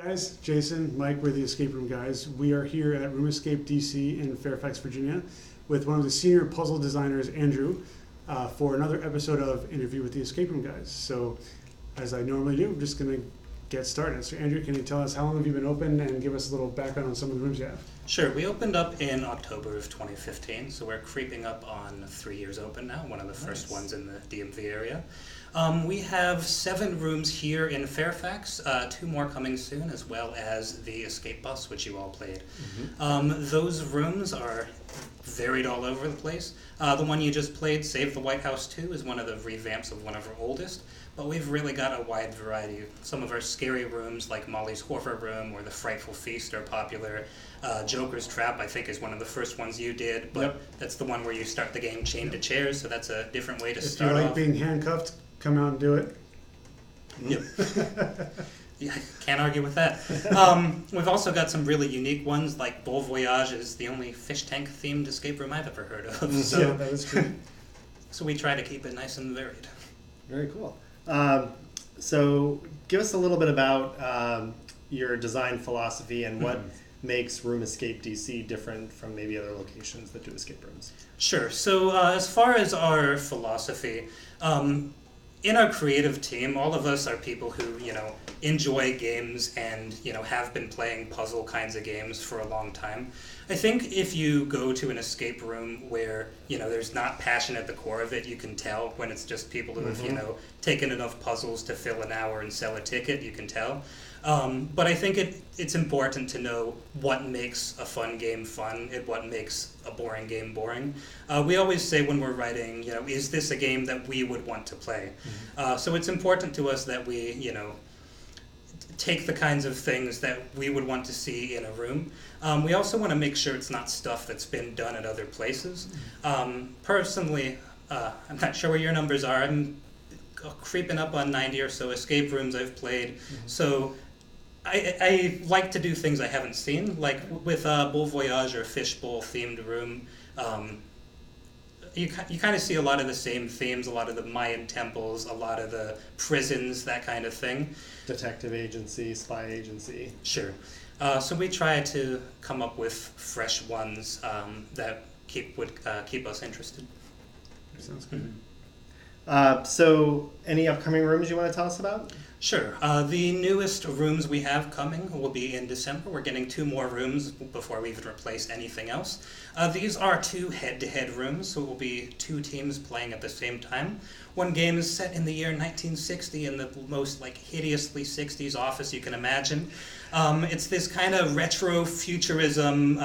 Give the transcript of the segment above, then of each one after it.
Guys, Jason, Mike, we're the Escape Room guys. We are here at Room Escape DC in Fairfax, Virginia, with one of the senior puzzle designers, Andrew, for another episode of Interview with the Escape Room guys. So, as I normally do, I'm just going to get started. So, Andrew, can you tell us how long have you been open and give us a little background on some of the rooms you have? Sure. We opened up in October of 2015, so we're creeping up on 3 years open now, one of the first ones in the DMV area. We have 7 rooms here in Fairfax, 2 more coming soon, as well as the escape bus, which you all played. Those rooms are varied all over the place. The one you just played, Save the White House 2, is one of the revamps of one of our oldest, but we've really got a wide variety. Some of our scary rooms, like Molly's Horror Room or the Frightful Feast, are popular. Joker's Trap, I think, is one of the first ones you did, but that's the one where you start the game chained to chairs, so that's a different way to start off. If you like being handcuffed, come out and do it. Yep. Yeah, can't argue with that. We've also got some really unique ones, like Bon Voyage is the only fish tank themed escape room I've ever heard of. So, yeah, that is true. So we try to keep it nice and varied. Very cool. So give us a little bit about your design philosophy and what makes Room Escape DC different from maybe other locations that do escape rooms. Sure. So as far as our philosophy, in our creative team, all of us are people who, enjoy games and, have been playing puzzle kinds of games for a long time. I think if you go to an escape room where, there's not passion at the core of it, you can tell when it's just people who have, taken enough puzzles to fill an hour and sell a ticket, you can tell. But I think it's important to know what makes a fun game fun and what makes a boring game boring. We always say when we're writing, is this a game that we would want to play? So it's important to us that we, take the kinds of things that we would want to see in a room. We also want to make sure it's not stuff that's been done at other places. Personally, I'm not sure where your numbers are. I'm creeping up on 90 or so escape rooms I've played. So I like to do things I haven't seen, like with Bon Voyage or Fishbowl themed room. You kind of see a lot of the same themes, a lot of the Mayan temples, a lot of the prisons, that kind of thing. Detective agency, spy agency. Sure. So we try to come up with fresh ones that would keep us interested. Sounds good. So any upcoming rooms you want to tell us about? Sure. The newest rooms we have coming will be in December. We're getting 2 more rooms before we even replace anything else. These are 2 head-to-head rooms, so it will be 2 teams playing at the same time. One game is set in the year 1960 in the most hideously 60s office you can imagine. It's this kind of retro futurism.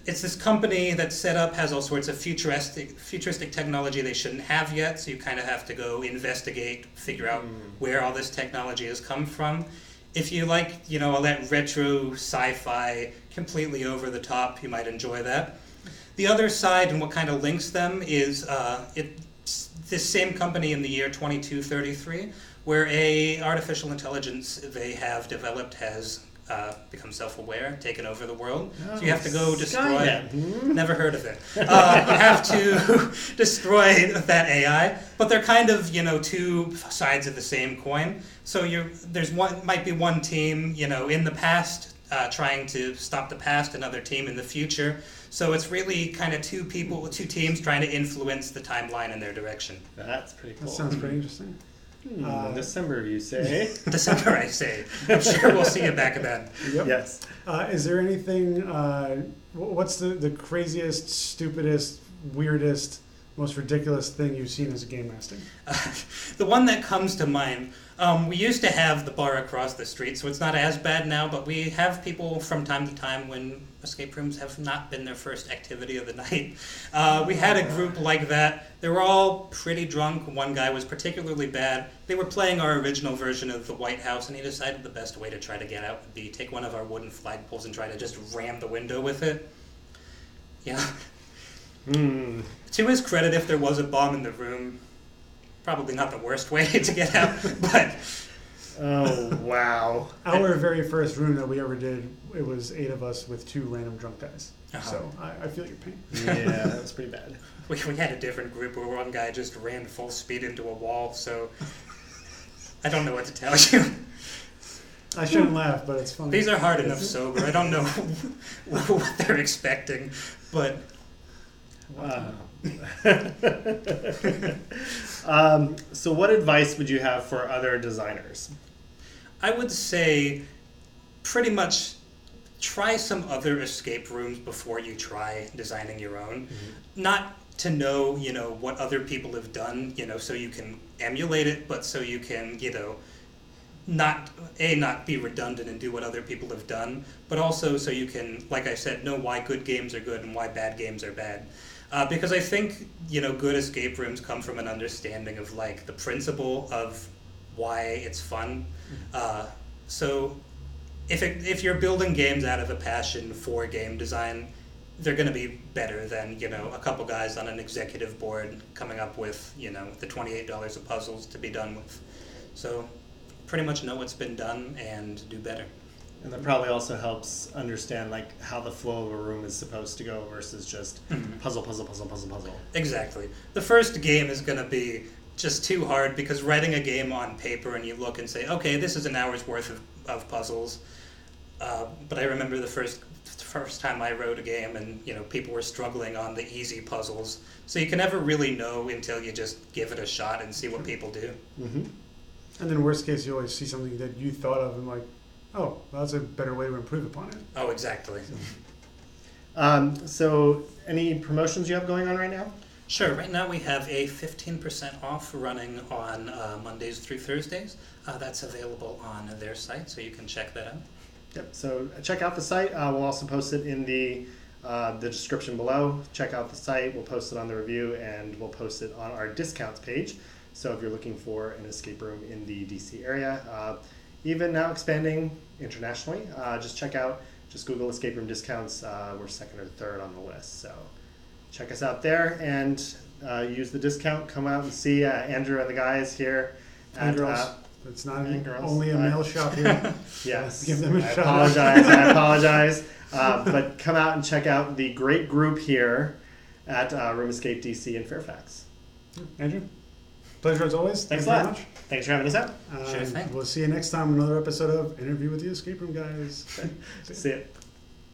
It's this company that's set up, has all sorts of futuristic technology they shouldn't have yet, so you kind of have to go investigate, figure out where all this technology has come from. If you like, all that retro sci-fi, completely over the top, you might enjoy that. The other side, and what kind of links them, is it's this same company in the year 2233, where a artificial intelligence they have developed has become self-aware, taken over the world. So you have to go destroy it. Never heard of it. You have to destroy that AI, but they're kind of 2 sides of the same coin. So might be one team in the past trying to stop the past, another team in the future. So it's really kind of 2 teams trying to influence the timeline in their direction. That's pretty cool. That sounds pretty interesting. December, you say? December, I say. I'm sure we'll see you back then. Yep. Yes. Is there anything, what's the craziest, stupidest, weirdest, most ridiculous thing you've seen as a game master? The one that comes to mind, we used to have the bar across the street, so it's not as bad now, but we have people from time to time when escape rooms have not been their first activity of the night. We had a group like that. They were all pretty drunk. One guy was particularly bad. They were playing our original version of the White House, and he decided the best way to try to get out would be take one of our wooden flagpoles and try to just ram the window with it. Yeah. To his credit, if there was a bomb in the room, probably not the worst way to get out, but... Oh, wow. Our very first room that we ever did, it was 8 of us with 2 random drunk guys. So I feel your pain. Yeah, that was pretty bad. We had a different group where one guy just ran full speed into a wall, so I don't know what to tell you. I shouldn't laugh, but it's funny. These are hard enough sober. I don't know what they're expecting, but So what advice would you have for other designers? I would say pretty much try some other escape rooms before you try designing your own. Mm-hmm. Not to know, what other people have done, so you can emulate it, but so you can, not be redundant and do what other people have done, but also so you can, like I said, know why good games are good and why bad games are bad. Because I think, good escape rooms come from an understanding of, like, the principle of why it's fun. So if you're building games out of a passion for game design, they're going to be better than, a couple guys on an executive board coming up with, the $28 of puzzles to be done with. So pretty much know what's been done and do better. And that probably also helps understand like how the flow of a room is supposed to go versus just puzzle. Exactly. The first game is going to be just too hard because writing a game on paper and you look and say, okay, this is an hour's worth of puzzles. But I remember the first time I wrote a game and people were struggling on the easy puzzles. So you can never really know until you just give it a shot and see what people do. Mm-hmm. And then worst case, you always see something that you thought of and like, oh, well, that's a better way to improve upon it. Oh, exactly. So any promotions you have going on right now? Sure. Right now we have a 15% off running on Mondays through Thursdays. That's available on their site, so you can check that out. Yep. So check out the site. We'll also post it in the description below. Check out the site. We'll post it on the review, and we'll post it on our discounts page. So if you're looking for an escape room in the DC area, even now expanding internationally, just Google escape room discounts. We're second or third on the list. So check us out there and use the discount. Come out and see Andrew and the guys here. It's not only a male shop here. Yes. Give them a shot. I apologize. But come out and check out the great group here at Room Escape DC in Fairfax. Andrew, pleasure as always. Thanks very a lot. much. Thanks for having us out. Sure thing. We'll see you next time on another episode of Interview with the Escape Room Guys. See you.